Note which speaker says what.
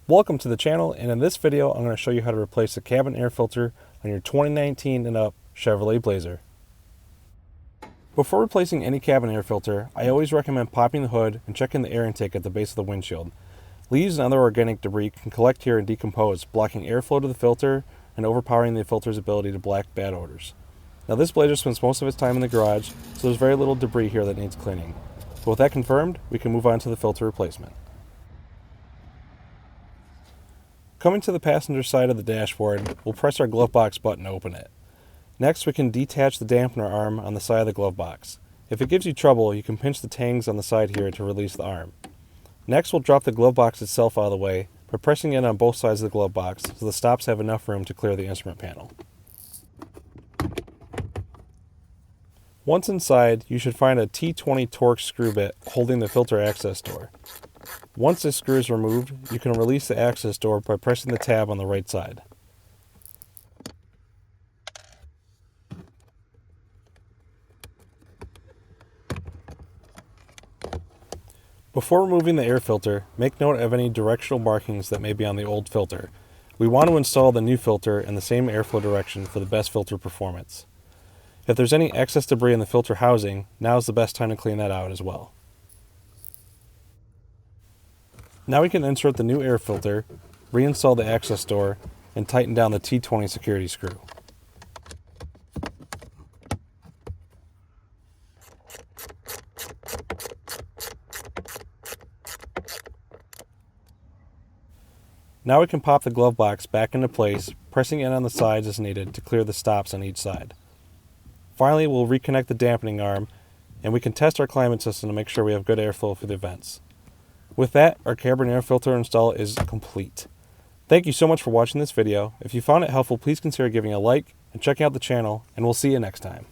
Speaker 1: Welcome to the channel, and in this video I'm going to show you how to replace the cabin air filter on your 2019 and up Chevrolet Blazer. Before replacing any cabin air filter, I always recommend popping the hood and checking the air intake at the base of the windshield. Leaves and other organic debris can collect here and decompose, blocking airflow to the filter and overpowering the filter's ability to block bad odors. Now this Blazer spends most of its time in the garage, so there's very little debris here that needs cleaning. But with that confirmed, we can move on to the filter replacement. Coming to the passenger side of the dashboard, we'll press our Glovebox button to open it. Next, we can detach the dampener arm on the side of the Glovebox. If it gives you trouble, you can pinch the tangs on the side here to release the arm. Next, we'll drop the Glovebox itself out of the way by pressing it on both sides of the Glovebox so the stops have enough room to clear the instrument panel. Once inside, you should find a T20 Torx screw bit holding the filter access door. Once this screw is removed, you can release the access door by pressing the tab on the right side. Before removing the air filter, make note of any directional markings that may be on the old filter. We want to install the new filter in the same airflow direction for the best filter performance. If there's any excess debris in the filter housing, now is the best time to clean that out as well. Now we can insert the new air filter, reinstall the access door, and tighten down the T20 security screw. Now we can pop the Glovebox back into place, pressing in on the sides as needed to clear the stops on each side. Finally, we'll reconnect the dampening arm, and we can test our climate system to make sure we have good airflow through the vents. With that, our cabin air filter install is complete. Thank you so much for watching this video. If you found it helpful, please consider giving a like and checking out the channel, and we'll see you next time.